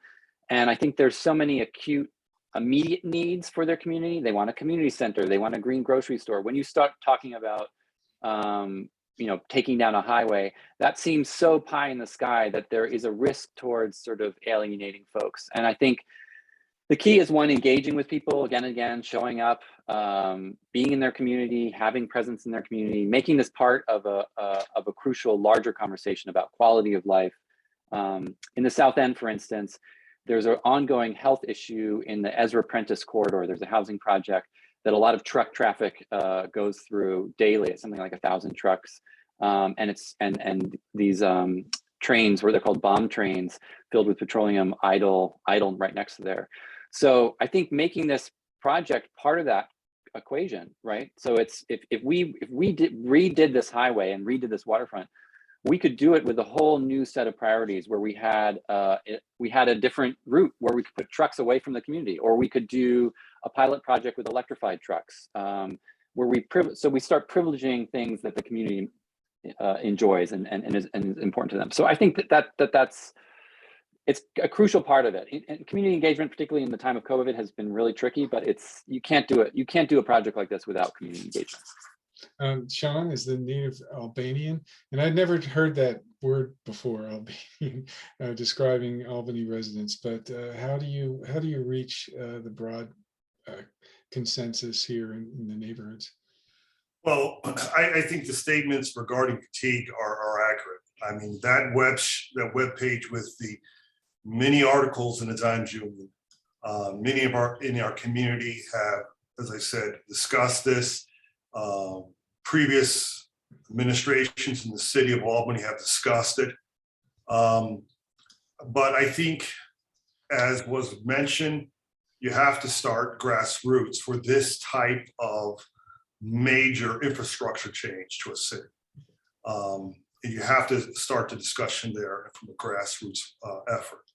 and I think there's so many acute, immediate needs for their community. They want a community center, they want a green grocery store. When you start talking about taking down a highway, that seems so pie in the sky that there is a risk towards sort of alienating folks. And I think the key is engaging with people again and again, showing up, being in their community, having presence in their community, making this part of a crucial larger conversation about quality of life. In the South End, for instance, there's an ongoing health issue in the Ezra Prentice corridor. There's a housing project that a lot of truck traffic goes through daily. It's something like 1,000 trucks, and these trains, where they're called bomb trains, filled with petroleum, idle right next to there. So I think making this project part of that equation, right? So it's if we redid this highway and redid this waterfront, we could do it with a whole new set of priorities where we had a different route where we could put trucks away from the community, or we could do a pilot project with electrified trucks, where we start privileging things that the community enjoys and is important to them. So I think it's a crucial part of it. And community engagement, particularly in the time of COVID, has been really tricky, but you can't do it. You can't do a project like this without community engagement.
Sean is the native Albanian, and I'd never heard that word before, Albanian, describing Albany residents. But how do you reach the broad consensus here in the neighborhoods?
Well, I think the statements regarding fatigue are accurate. I mean, that web page with the many articles in the Times Union, many in our community have, as I said, discussed this. Previous administrations in the city of Albany have discussed it. But I think, as was mentioned, you have to start grassroots for this type of major infrastructure change to a city. And you have to start the discussion there from a grassroots effort.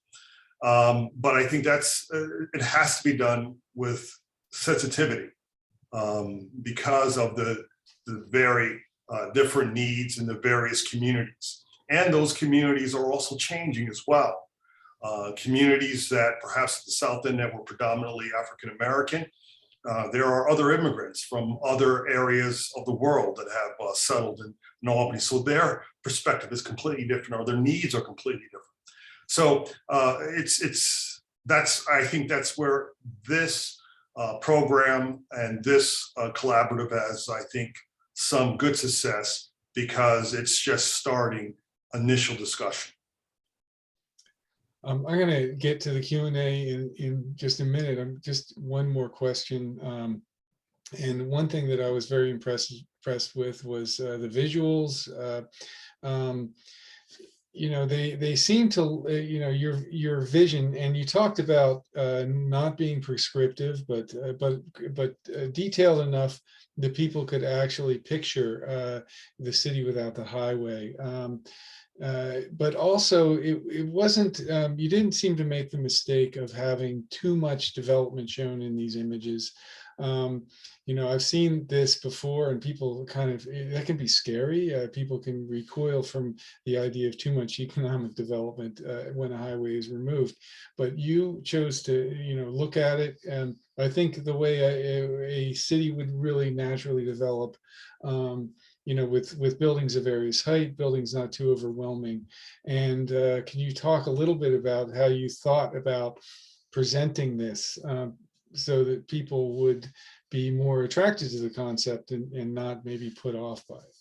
But I think it has to be done with sensitivity because of the very different needs in the various communities. And those communities are also changing as well. Communities that perhaps at the South End that were predominantly African-American, there are other immigrants from other areas of the world that have settled in Albany. So their perspective is completely different, or their needs are completely different. So I think that's where this program and this collaborative has, I think, some good success, because it's just starting initial discussion.
I'm going to get to the Q&A in just a minute. Just one more question. And one thing that I was very impressed with was the visuals. You know, they seem to, you know, your vision, and you talked about not being prescriptive, but detailed enough that people could actually picture the city without the highway. But also it wasn't, you didn't seem to make the mistake of having too much development shown in these images. You know, I've seen this before, and people kind of, that can be scary. People can recoil from the idea of too much economic development when a highway is removed. But you chose to, you know, look at it, and I think the way a city would really naturally develop, you know, with buildings of various height, buildings not too overwhelming. And can you talk a little bit about how you thought about presenting this so that people would be more attracted to the concept and not maybe put off by it?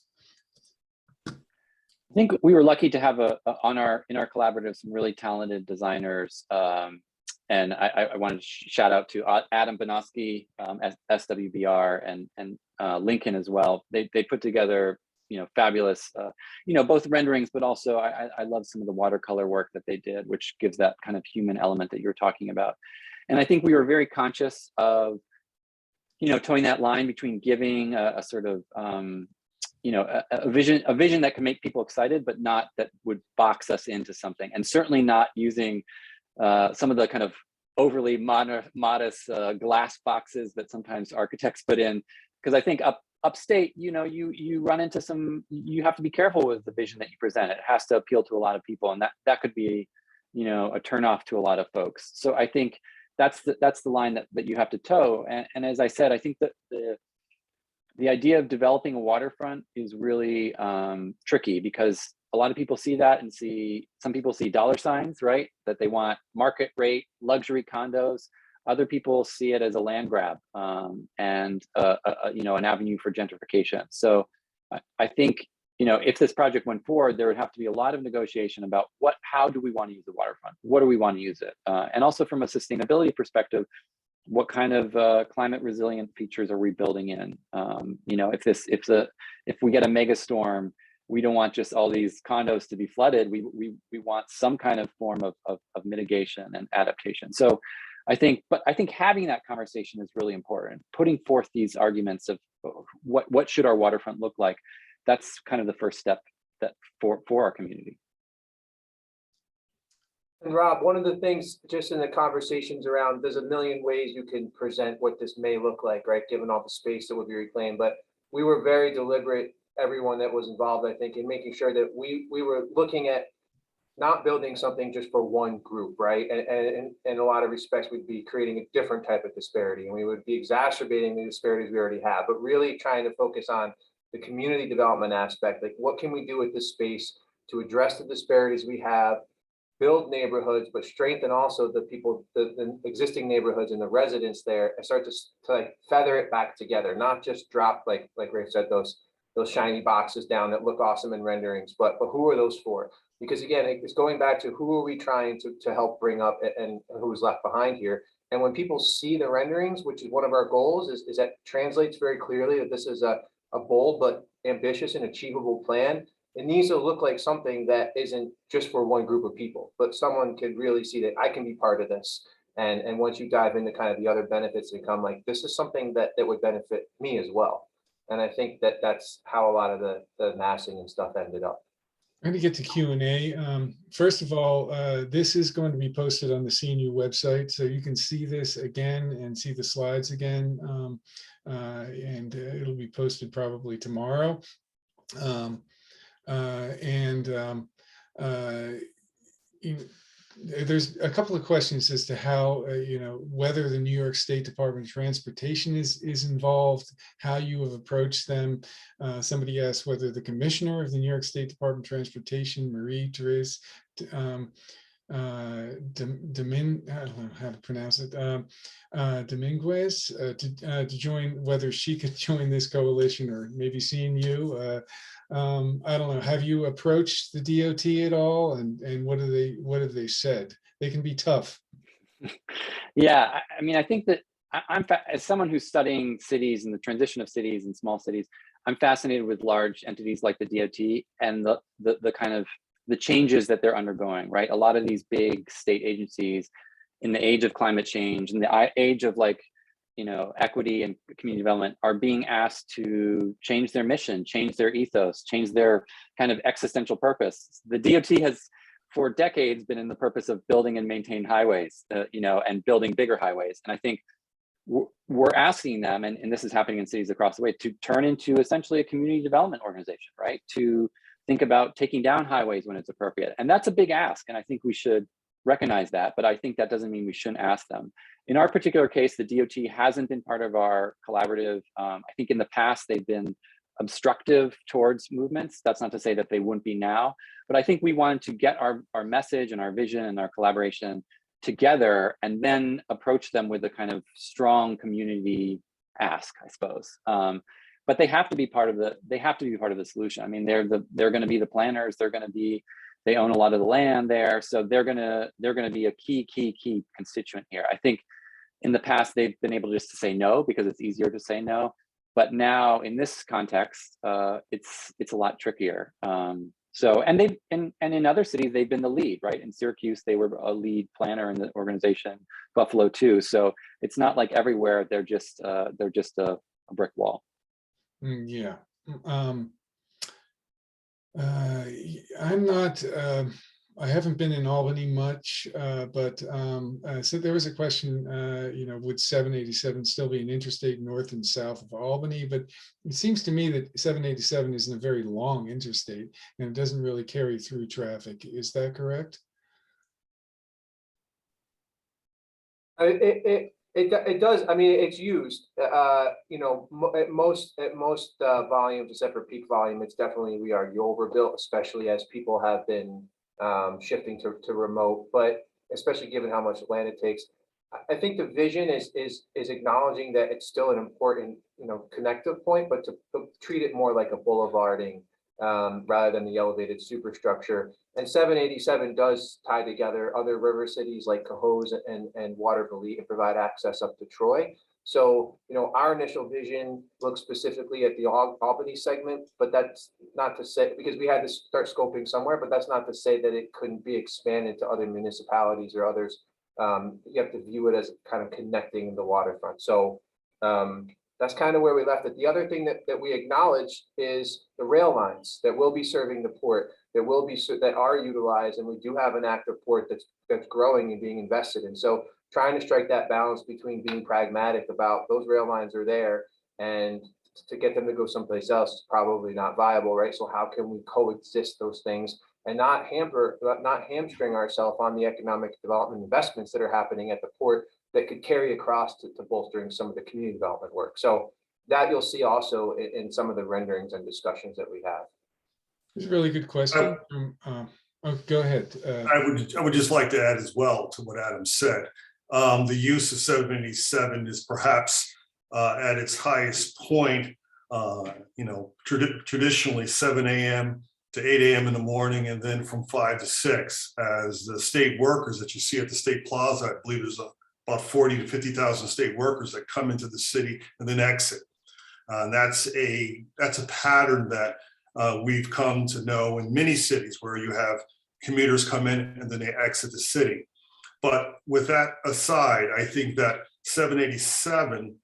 I think we were lucky to have in our collaborative some really talented designers. And I wanted to shout out to Adam Banoski, SWBR, and Lincoln as well. They put together, you know, fabulous, you know, both renderings, but also I love some of the watercolor work that they did, which gives that kind of human element that you're talking about. And I think we were very conscious of, you know, towing that line between giving a sort of, you know, a vision that can make people excited, but not that would box us into something, and certainly not using some of the kind of overly modest glass boxes that sometimes architects put in, because I think upstate, you know, you run into some, you have to be careful with the vision that you present. It has to appeal to a lot of people, and that could be, you know, a turnoff to a lot of folks. So I think that's the line that you have to toe. And as I said, I think that the idea of developing a waterfront is really tricky, because a lot of people see that and some people see dollar signs, right? That they want market rate luxury condos. Other people see it as a land grab and you know, an avenue for gentrification. So I think, you know, if this project went forward, there would have to be a lot of negotiation about how do we want to use the waterfront? What do we want to use it? And also from a sustainability perspective, what kind of climate resilient features are we building in? You know, if we get a mega storm, we don't want just all these condos to be flooded. We want some kind of form of mitigation and adaptation. So I think having that conversation is really important. Putting forth these arguments of what should our waterfront look like, that's kind of the first step for our community.
And Rob, one of the things just in the conversations around, there's a million ways you can present what this may look like, right? Given all the space that would be reclaimed, but we were very deliberate, everyone that was involved, I think, in making sure that we were looking at not building something just for one group, right? And in a lot of respects, we'd be creating a different type of disparity, and we would be exacerbating the disparities we already have, but really trying to focus on the community development aspect. Like, what can we do with this space to address the disparities we have, build neighborhoods, but strengthen also the people, the existing neighborhoods and the residents there, and start to like feather it back together, not just drop, like Ray said, those shiny boxes down that look awesome in renderings, but who are those for? Because again, it's going back to who are we trying to help bring up and who's left behind here. And when people see the renderings, which is one of our goals, is that translates very clearly that this is a bold but ambitious and achievable plan. it needs to look like something that isn't just for one group of people, but someone could really see that I can be part of this. And once you dive into kind of the other benefits that come, like this is something that would benefit me as well. And I think that that's how a lot of the massing and stuff ended up.
I'm going to get to Q&A. First of all, this is going to be posted on the CNU website, so you can see this again and see the slides again, and it'll be posted probably tomorrow. There's a couple of questions as to how, whether the New York State Department of Transportation is involved, how you have approached them. Somebody asked whether the commissioner of the New York State Department of Transportation, Marie-Therese I don't know how to pronounce it, Dominguez, to join, whether she could join this coalition, or maybe seeing you. I don't know. Have you approached the DOT at all, and what have they said? They can be tough.
Yeah, I mean, I think that as someone who's studying cities and the transition of cities and small cities, I'm fascinated with large entities like the DOT and the kind of the changes that they're undergoing, right? A lot of these big state agencies in the age of climate change, in the age of equity and community development, are being asked to change their mission, change their ethos, change their kind of existential purpose. The DOT has for decades been in the purpose of building and maintain highways, and building bigger highways. And I think we're asking them, and this is happening in cities across the way, to turn into essentially a community development organization, right? To think about taking down highways when it's appropriate. And that's a big ask. And I think we should recognize that, but I think that doesn't mean we shouldn't ask them. In our particular case, the DOT hasn't been part of our collaborative. I think in the past, they've been obstructive towards movements. That's not to say that they wouldn't be now, but I think we wanted to get our message and our vision and our collaboration together, and then approach them with a kind of strong community ask, I suppose. But they have to be part of the solution. I mean, they're going to be the planners. They own a lot of the land there, so they're going to be a key constituent here. I think in the past they've been able just to say no because it's easier to say no, but now in this context, it's a lot trickier. And in other cities they've been the lead, right? In Syracuse they were a lead planner in the organization, Buffalo too. So it's not like everywhere they're just a brick wall.
Yeah. I'm not, I haven't been in Albany much, but so there was a question, would 787 still be an interstate north and south of Albany? But it seems to me that 787 isn't a very long interstate and it doesn't really carry through traffic. Is that correct?
It does. I mean, it's used, at most volumes, except for peak volume, it's definitely, we argue, overbuilt, especially as people have been shifting to remote, but especially given how much land it takes. I think the vision is acknowledging that it's still an important, connective point, but to treat it more like a boulevarding rather than the elevated superstructure. And 787 does tie together other river cities like Cohoes and Waterville and provide access up to Troy. So, our initial vision looks specifically at the Albany segment, but that's not to say, because we had to start scoping somewhere, but that's not to say that it couldn't be expanded to other municipalities or others. You have to view it as kind of connecting the waterfront. So that's kind of where we left it. The other thing that we acknowledge is the rail lines that will be serving the port, that are utilized, and we do have an active port that's growing and being invested in. So trying to strike that balance between being pragmatic about those rail lines are there, and to get them to go someplace else is probably not viable, right? So how can we coexist those things and not hamstring ourselves on the economic development investments that are happening at the port that could carry across to bolstering some of the community development work. So that you'll see also in some of the renderings and discussions that we have.
It's a really good question. Go ahead.
I would just like to add as well to what Adam said. The use of 787 is perhaps at its highest point, traditionally 7 a.m. to 8 a.m. in the morning, and then from 5 to 6 as the state workers that you see at the State Plaza. I believe there's about 40 to 50,000 state workers that come into the city and then exit. And that's a pattern that we've come to know in many cities where you have commuters come in and then they exit the city. But with that aside, I think that 787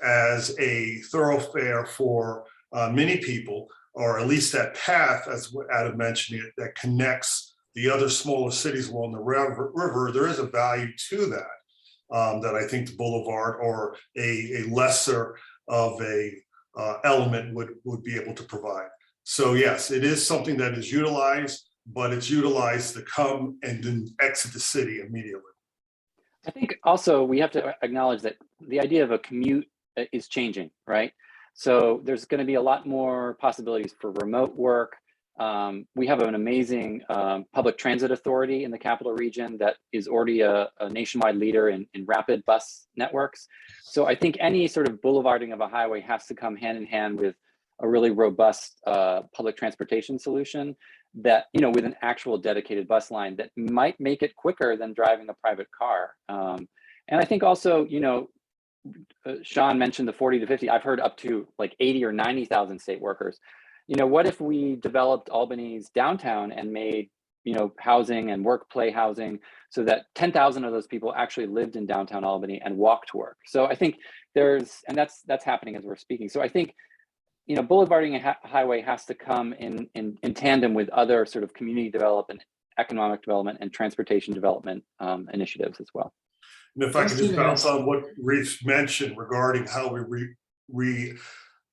as a thoroughfare for many people, or at least that path, as Adam mentioned, it, that connects the other smaller cities along the river, there is a value to that, that I think the boulevard or a lesser of a element would be able to provide. So yes, it is something that is utilized, but it's utilized to come and then exit the city immediately.
I think also we have to acknowledge that the idea of a commute is changing, right? So there's going to be a lot more possibilities for remote work. We have an amazing public transit authority in the capital region that is already a nationwide leader in rapid bus networks. So I think any sort of boulevarding of a highway has to come hand in hand with a really robust public transportation solution that, you know, with an actual dedicated bus line that might make it quicker than driving a private car. And I think also, you know, Sean mentioned the 40 to 50. I've heard up to like 80 or 90,000 state workers. You know, what if we developed Albany's downtown and made, you know, housing and work play housing so that 10,000 of those people actually lived in downtown Albany and walked to work? So I think there's, and that's happening as we're speaking. So I think, you know, boulevarding a highway has to come in tandem with other sort of community development, economic development, and transportation development initiatives as well.
And if I could just bounce on what Reef mentioned regarding how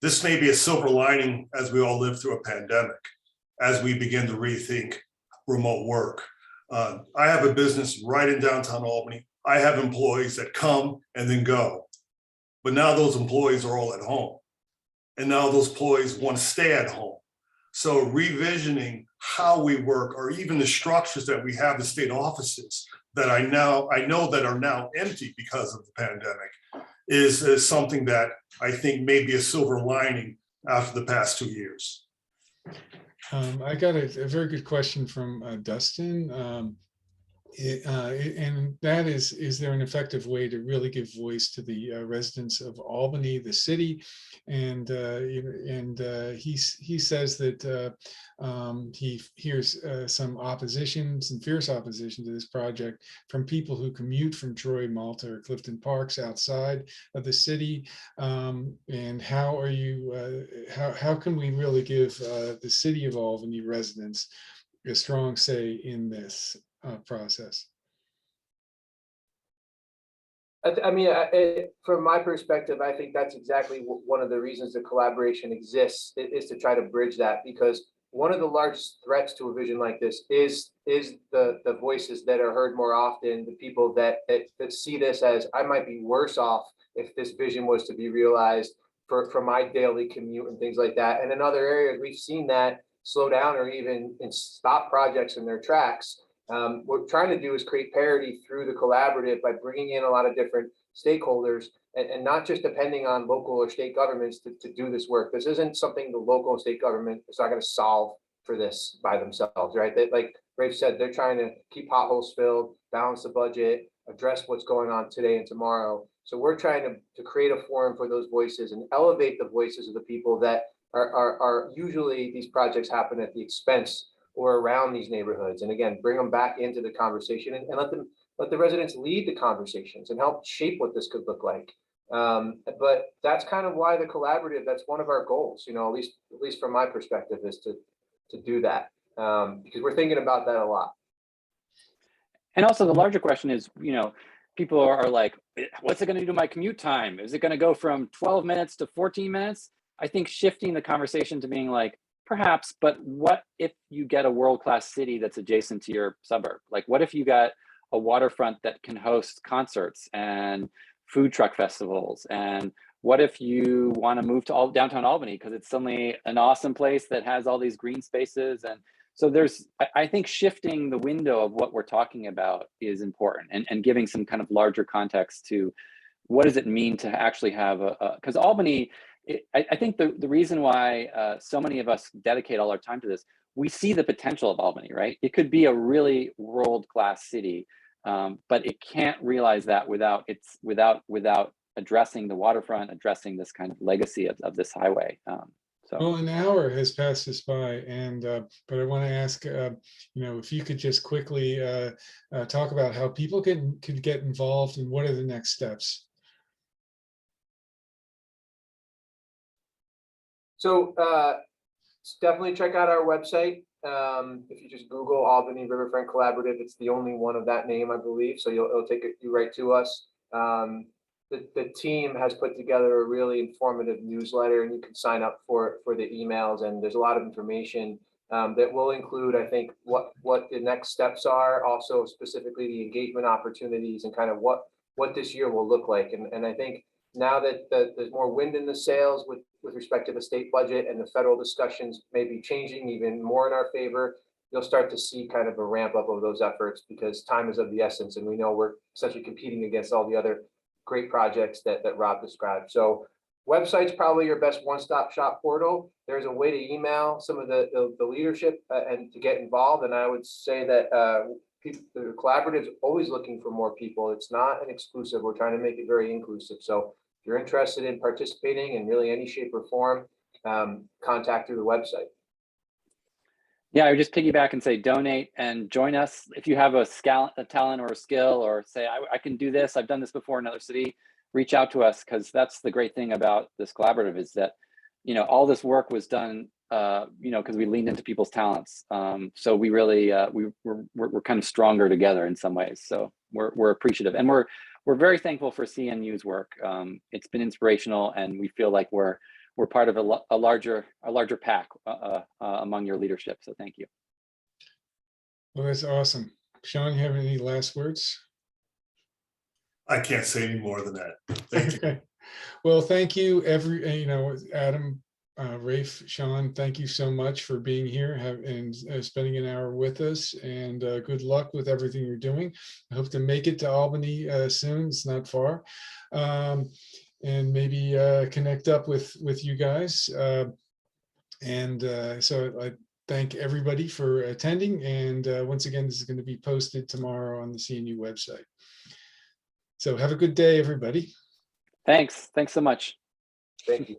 this may be a silver lining as we all live through a pandemic, as we begin to rethink remote work. I have a business right in downtown Albany. I have employees that come and then go, but now those employees are all at home. And now those employees want to stay at home. So revisioning how we work, or even the structures that we have, the state offices that I know that are now empty because of the pandemic, is something that I think may be a silver lining after the past 2 years.
I got a very good question from Dustin. And that is there an effective way to really give voice to the residents of Albany, the city? And he says that he hears some fierce opposition to this project from people who commute from Troy, Malta, or Clifton Parks outside of the city. And how are you? How can we really give the city of Albany residents a strong say in this process?
I mean, from my perspective, I think that's exactly one of the reasons the collaboration exists, is to try to bridge that, because one of the largest threats to a vision like this is the voices that are heard more often, the people that see this as, I might be worse off if this vision was to be realized for my daily commute and things like that. And in other areas, we've seen that slow down or even stop projects in their tracks. What we're trying to do is create parity through the collaborative by bringing in a lot of different stakeholders and not just depending on local or state governments to do this work. This isn't something the local and state government is not going to solve for this by themselves, right? Like Rafe said, they're trying to keep potholes filled, balance the budget, address what's going on today and tomorrow. So we're trying to create a forum for those voices and elevate the voices of the people that are usually, these projects happen at the expense or around these neighborhoods. And again, bring them back into the conversation and let the residents lead the conversations and help shape what this could look like. But that's kind of why the collaborative, that's one of our goals, you know, at least from my perspective, is to do that, because we're thinking about that a lot.
And also the larger question is, you know, people are like, what's it going to do to my commute time? Is it going to go from 12 minutes to 14 minutes? I think shifting the conversation to being like, perhaps, but what if you get a world-class city that's adjacent to your suburb? Like, what if you got a waterfront that can host concerts and food truck festivals? And what if you want to move to downtown Albany because it's suddenly an awesome place that has all these green spaces? And so I think shifting the window of what we're talking about is important, and giving some kind of larger context to what does it mean to actually have because Albany, I think the reason why so many of us dedicate all our time to this, we see the potential of Albany, right? It could be a really world-class city, but it can't realize that without addressing the waterfront, addressing this kind of legacy of this highway. So
Well, an hour has passed us by, and but I want to ask, if you could just quickly talk about how people could get involved and what are the next steps.
So definitely check out our website. If you just Google Albany Riverfront Collaborative, it's the only one of that name, I believe. So it'll take you right to us. The team has put together a really informative newsletter, and you can sign up for the emails. And there's a lot of information that will include, I think, what the next steps are, also specifically the engagement opportunities and kind of what this year will look like. And I think now that there's more wind in the sails with respect to the state budget, and the federal discussions may be changing even more in our favor, you'll start to see kind of a ramp up of those efforts, because time is of the essence. And we know we're essentially competing against all the other great projects that Rob described. So website's probably your best one-stop shop portal. There's a way to email some of the leadership and to get involved. And I would say that the collaborative is always looking for more people. It's not an exclusive. We're trying to make it very inclusive. So if you're interested in participating in really any shape or form, contact through the website.
yeah, I would just piggyback and say donate and join us. If you have a talent or a skill, or say, I can do this, I've done this before in another city, reach out to us, because that's the great thing about this collaborative, is that, all this work was done, because we leaned into people's talents. So we really, we're kind of stronger together in some ways. So we're appreciative, and we're very thankful for CNU's work. It's been inspirational, and we feel like we're part of a larger pack among your leadership. So thank you.
Well, that's awesome. Sean, you have any last words?
I can't say any more than that. Thank you.
Okay. Well, thank you, Adam, Rafe, Sean, thank you so much for being here and spending an hour with us, and good luck with everything you're doing. I hope to make it to Albany soon. It's not far. And maybe connect up with you guys. So I thank everybody for attending. And once again, this is going to be posted tomorrow on the CNU website. So have a good day, everybody.
Thanks so much.
Thank you.